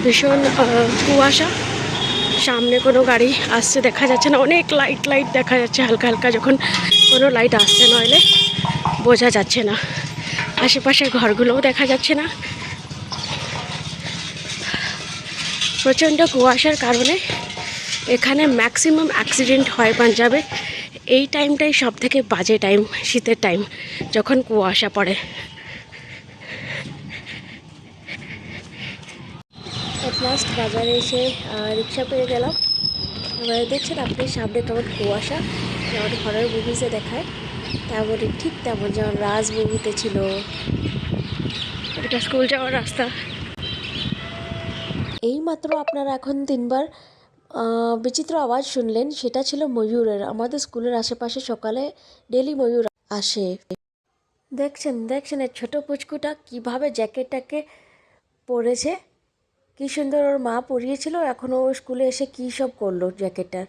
ভীষণ কুয়াশা, সামনে কোনো গাড়ি আসছে দেখা যাচ্ছে না, অনেক লাইট দেখা যাচ্ছে হালকা হালকা, যখন কোনো লাইট আসছে নইলে বোঝা যাচ্ছে না। আশেপাশের ঘরগুলোও দেখা যাচ্ছে না। প্রচণ্ড কুয়াশার কারণে এখানে ম্যাক্সিমাম অ্যাক্সিডেন্ট হয় পাঞ্জাবে। এই টাইমটাই সব থেকে বাজে টাইম, শীতের টাইম, যখন কুয়াশা পড়ে। এট লাস্ট বাজারে এসে রিক্সা পেয়ে গেলাম। এবারে দেখছেন আপনি সামনে কেমন কুয়াশা, যেমন হরর মুভিসে দেখায় তেমনই, ঠিক তেমন যেমন রাজ মুভিতে ছিল। এটা স্কুল যাওয়ার রাস্তা। এইমাত্র আপনারা এখন 3বার বিচিত্র আওয়াজ শুনলেন, সেটা ছিল ময়ূরের। আমাদের স্কুলের আশেপাশে সকালে ডেলি ময়ূর আসে। দেখছেন এই ছোটো পুচকুটা কীভাবে জ্যাকেটটাকে পরেছে, কী সুন্দর ওর মা পরিয়েছিল, এখন ও স্কুলে এসে কী সব করলো জ্যাকেটটার।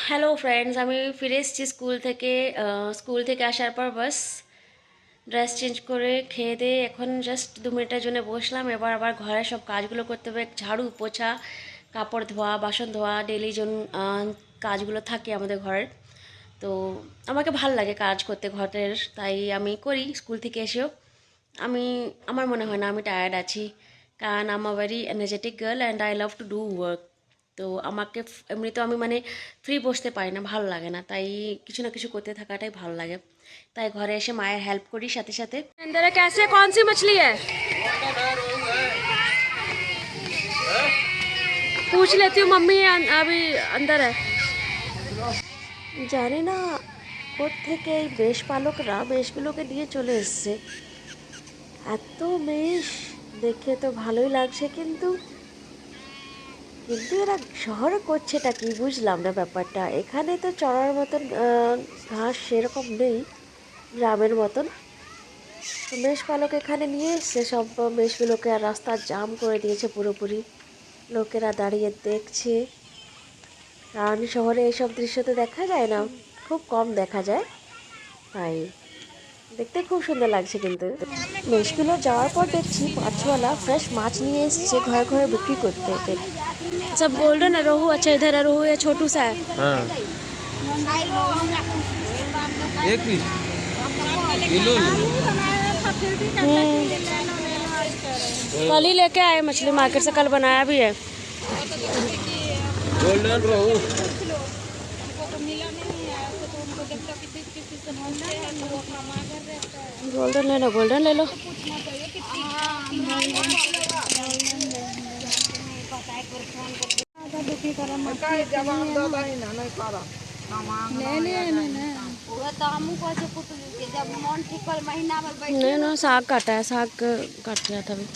হ্যালো ফ্রেন্ডস, আমি ফিরে এসেছি স্কুল থেকে আসার পর বাস ড্রেস চেঞ্জ করে খেয়ে দিয়ে এখন জাস্ট 2 মিনিটের জন্য বসলাম। এবার আবার ঘরের সব কাজগুলো করতে হবে, ঝাড়ু পোছা, কাপড় ধোয়া, বাসন ধোয়া, ডেলি কাজগুলো থাকে আমাদের ঘরের। তো আমাকে ভাল লাগে কাজ করতে ঘরের, তাই আমি করি। স্কুল থেকে এসেও আমার মনে হয় না আমি টায়ার্ড আছি, কারণ I am a very energetic girl and I love to do work. তো আমাকে এমনিতেও আমি ফ্রি বসতে পারি না, ভালো লাগে না, তাই কিছু না কিছু করতে থাকাটাই ভালো লাগে। তাই ঘরে এসে মায়ের হেল্প করি সাথে সাথে। अंदर कैसे कौन सी मछली है पूछ लेती हूँ, मम्मी अभी अंदर है। জানি না কোত্থেকে এই মেষ পালকরা মেষগুলোকে নিয়ে চলে এসছে। এত মেষ দেখে তো ভালোই লাগছে, কিন্তু এরা শহরে করছেটা কি বুঝলাম না ব্যাপারটা। এখানে তো চড়ার মতন ঘাস সেরকম নেই গ্রামের মতন। তো মেষপালক এখানে নিয়ে এসছে সব মেষগুলোকে, আর রাস্তা জাম করে দিয়েছে পুরোপুরি। লোকেরা দাঁড়িয়ে দেখছে, কারণ শহরে এসব দৃশ্য তো দেখা যায় না, খুব কম দেখা যায়, তাই দেখতে খুব সুন্দর লাগছে। কিন্তু মেষগুলো যাওয়ার পর দেখছি মাছওয়ালা ফ্রেশ মাছ নিয়ে এসছে ঘরে ঘরে বিক্রি করতে। सब गोल्डन है रोहू, अच्छा इधर है रोहू, या छोटू सा है। हाँ। एक पीस किलो कल ही लेके आए मछली मार्केट से, कल बनाया भी है। गोल्डन रोहू गोल्डन ले लो, गोल्डन ले लो। नहीं ना, साग काटा है, साग काट गया था अभी।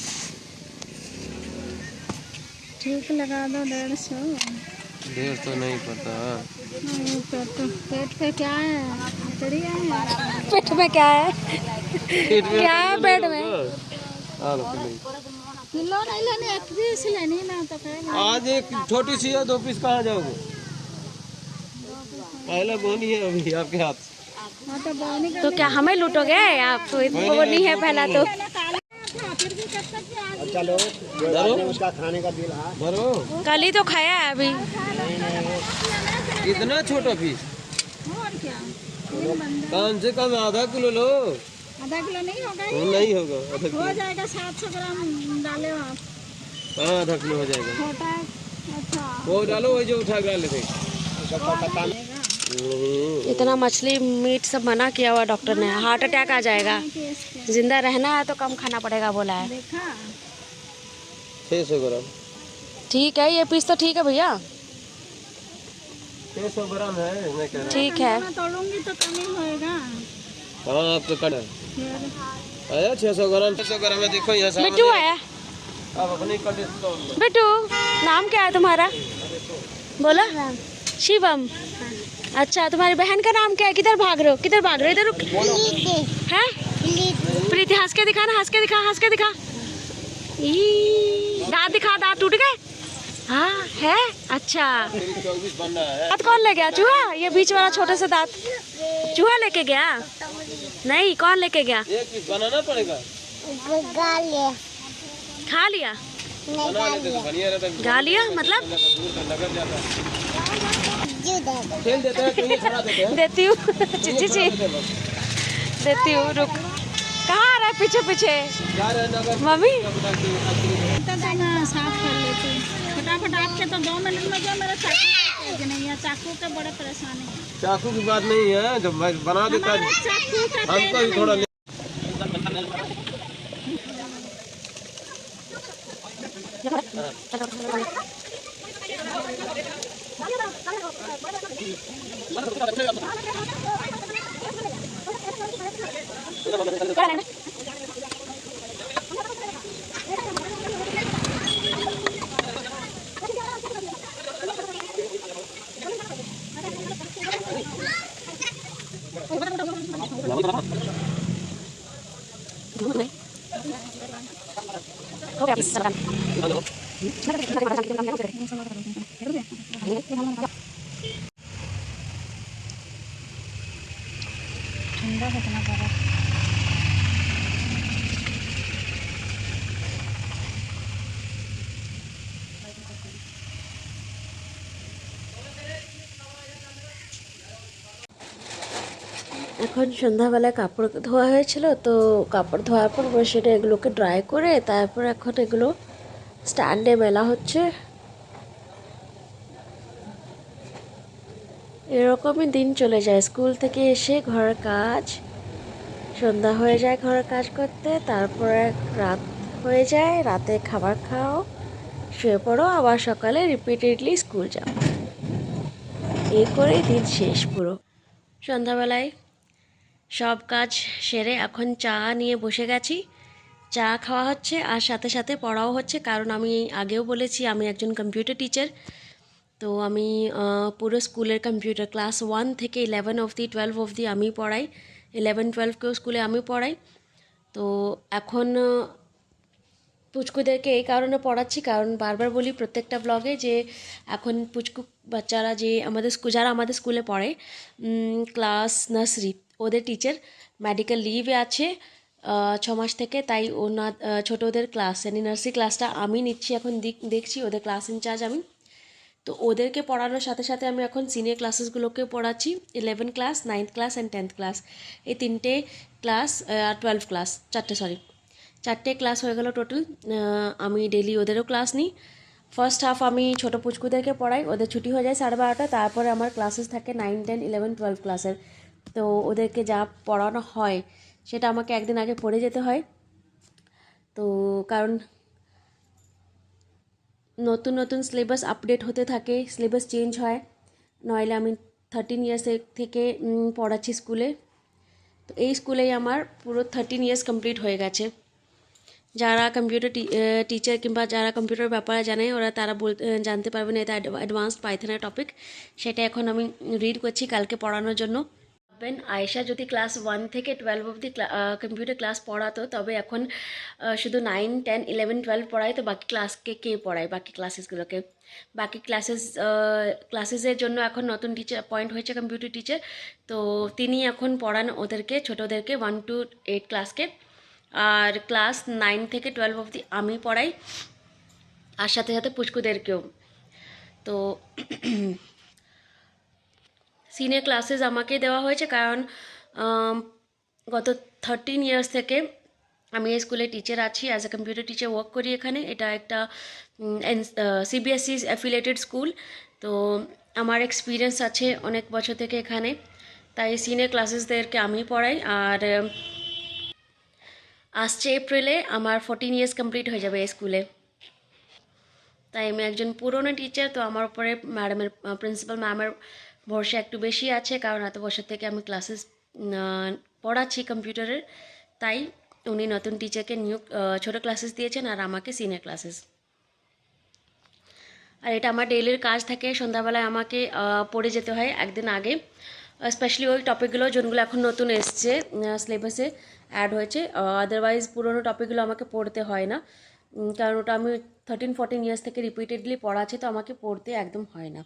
ठीक लगा दो 150 नहीं पता। पेट पे क्या है, पेट में क्या है, क्या है पेट में। किलो नहीं लेनी, 1 पीस लेनी ना, तो फिर आज एक छोटी सी है, 2 पीस कहाँ जाओगे? पहला बोनी है अभी आपके हाथ। तो क्या हमें लूटोगे आप? तो वो नहीं है पहला तो। चलो उसका खाने का बिल। हाँ भरो। कल ही तो खाया है अभी। इतना छोटा पीस, और क्या, कम से कम आधा किलो लो। आधा किलो नहीं होगा, नहीं होगा आधा किलो, हो जाएगा 700 ग्राम डाले आप। हाँ आधा किलो हो जाएगा। छोटा, अच्छा वो डालो, वही जो उठा के लेते। इतना मछली मीट सब मना किया हुआ डॉक्टर ने, हार्ट अटैक आ जाएगा। जिंदा रहना है तो कम खाना पड़ेगा बोला है। 600 ग्राम ठीक है, ये पीस तो ठीक है भैया, 600 ग्राम है, मैं कह रहा हूँ। ठीक है। तोड़ूंगी तो कम ही होएगा। हाँ आपको कट आया 600 ग्राम। 600 ग्राम में देखो यहाँ सामने। बिट्टू आया, आप अपनी कट बिट्टू नाम क्या है तुम्हारा, बोला शिवम। अच्छा, तुम्हारी बहन का नाम क्या है? किधर भाग रहे हो, किधर भाग रहे हो, इधर हैं? प्रीति हंस के दिखा ना, हंस के दिखा, हंस के दिखा। दांत दिखा, दांत टूट गए। हाँ है, अच्छा। 24 बन रहा है। दांत कौन ले गया? चूहा? ये बीच वाला छोटा सा दांत चूहा लेके गया? नहीं, कौन लेके गया? एक पीस बनाना पड़ेगा। खा लिया? बना लेते तो बढ़िया रहता। गा लिया मतलब? दूर का नगर जाता। खेल देते हैं, चाहिए छुड़ा देते हैं। देती हूँ चिची ची देती हूँ, रुक। कहाँ आ रहा है पीछे पीछे? जा रहे हैं नगर। मम्मी तो मैं साफ कर लेती हूँ फटाफट। आपके तो 2 मिनट में जो मेरे चाकू तेज नहीं है, चाकू के बड़े परेशानी है। चाकू की बात नहीं है, जब मैं बना देता हमारे चाकू का तेज हमको भी थोड़ा ठंडा कितना पड़ा। এখন সন্ধ্যাবেলায় কাপড় ধোয়া হয়েছিল, তো কাপড় ধোয়ার পর সেটা এগুলোকে ড্রাই করে তারপর এখন এগুলো স্ট্যান্ডে মেলা হচ্ছে। এরকমই দিন চলে যায়, স্কুল থেকে এসে ঘরের কাজ, সন্ধ্যা হয়ে যায় ঘরের কাজ করতে, তারপরে রাত হয়ে যায়, রাতে খাবার খাও, শুয়ে পড়ো, আবার সকালে রিপিটেডলি স্কুল যাও। এই করেই দিন শেষ পুরো। সন্ধ্যাবেলায় সব কাজ সেরে এখন চা নিয়ে বসে গেছি, চা খাওয়া হচ্ছে আর সাথে সাথে পড়াও হচ্ছে, কারণ আমি আগেও বলেছি আমি একজন কম্পিউটার টিচার। তো আমি পুরো স্কুলের কম্পিউটার ক্লাস 1 থেকে 11 অবধি 12 অবধি আমি পড়াই, 11-12কেও স্কুলে আমি পড়াই। তো এখন পুচকুদেরকে এই কারণে পড়াচ্ছি, কারণ বারবার বলি প্রত্যেকটা ব্লগে যে এখন পুচকু বাচ্চারা যে যারা আমাদের স্কুলে পড়ে ক্লাস নার্সারি, ওদের টিচার মেডিকেল লিভে আছে 6 মাস থেকে, তাই ওনার ছোটোদের ক্লাস মানে নার্সারি ক্লাসটা আমি নিচ্ছি এখন, দেখছি ওদের ক্লাস ইনচার্জ আমি। তো ওদেরকে পড়ানোর সাথে সাথে আমি এখন সিনিয়র ক্লাসেসগুলোকে পড়াচ্ছি, 11 class, 9th class and 10th class, এই 3টে ক্লাস, 12 ক্লাস, 4টে ক্লাস হয়ে গেল টোটাল। আমি ডেলি ওদেরও ক্লাস নিই। ফার্স্ট হাফ আমি ছোটো পুচকুদেরকে পড়াই, ওদের ছুটি হয়ে যায় 12:30, তারপরে আমার ক্লাসেস থাকে 9, 10, 11, 12 ক্লাসের। তো ওদেরকে যা পড়ানো হয় সেটা আমাকে একদিন আগে পড়ে যেতে হয়, তো কারণ নতুন নতুন সিলেবাস আপডেট হতে থাকে, সিলেবাস চেঞ্জ হয়, নইলে আমি 13 ইয়ার্স থেকে পড়াচ্ছি স্কুলে। তো এই স্কুলেই আমার পুরো 13 ইয়ার্স কমপ্লিট হয়ে গেছে। যারা কম্পিউটার টিচার কিংবা যারা কম্পিউটার ব্যাপারে জানে ওরা তারা জানতে পারবেন, এটা অ্যাডভান্সড পাইথনের টপিক, সেটা এখন আমি রিড করছি কালকে পড়ানোর জন্য। আয়েশা যদি ক্লাস 1 থেকে 12 অবধি কম্পিউটার ক্লাস পড়াতো, তবে এখন শুধু 9, 10, 11, 12 পড়ায়, তো বাকি ক্লাসকে কে পড়ায়, বাকি ক্লাসেসগুলোকে? বাকি ক্লাসেসের জন্য এখন নতুন টিচার অ্যাপয়েন্ট হয়েছে, কম্পিউটার টিচার, তো তিনি এখন পড়ান ওদেরকে, ছোটোদেরকে 1 to 8 ক্লাসকে, আর ক্লাস 9 থেকে 12 অবধি আমি পড়াই, আর সাথে সাথে পুচকুদেরকেও। তো সিনিয়র ক্লাসেস আমাকেই দেওয়া হয়েছে, কারণ গত 13 ইয়ার্স থেকে আমি এই স্কুলে টিচার আছি, as a computer teacher work করি এখানে। এটা একটা CBSE অ্যাফিলিয়েটেড স্কুল, তো আমার এক্সপিরিয়েন্স আছে অনেক বছর থেকে এখানে, তাই সিনিয়র ক্লাসেসদেরকে আমি পড়াই। আর আসছে এপ্রিলে আমার 14 ইয়ার্স কমপ্লিট হয়ে যাবে এই স্কুলে, তাই আমি একজন পুরনো টিচার, তো আমার উপরে ম্যাডামের, প্রিন্সিপাল ম্যামের ভরসা একটু বেশি আছে, কারণ এত বছর থেকে আমি ক্লাসেস পড়াচ্ছি কম্পিউটারের, তাই উনি নতুন টিচারকে ছোটো ক্লাসেস দিয়েছেন আর আমাকে সিনিয়র ক্লাসেস। আর এটা আমার ডেইলির কাজ থাকে, সন্ধ্যাবেলায় আমাকে পড়ে যেতে হয় একদিন আগে, স্পেশালি ওই টপিকগুলো যেগুলো এখন নতুন এসছে সিলেবাসে অ্যাড হয়েছে, আদারওয়াইজ পুরোনো টপিকগুলো আমাকে পড়তে হয় না, কারণ ওটা আমি 13-14 ইয়ার্স থেকে রিপিটেডলি পড়াচ্ছি, তো আমাকে পড়তে একদম হয় না।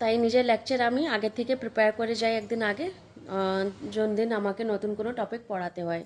তাই নিজের লেকচার আমি আগে থেকে প্রিপেয়ার করে যাই একদিন আগে, দিন আমাকে নতুন কোনো টপিক পড়াতে হয়।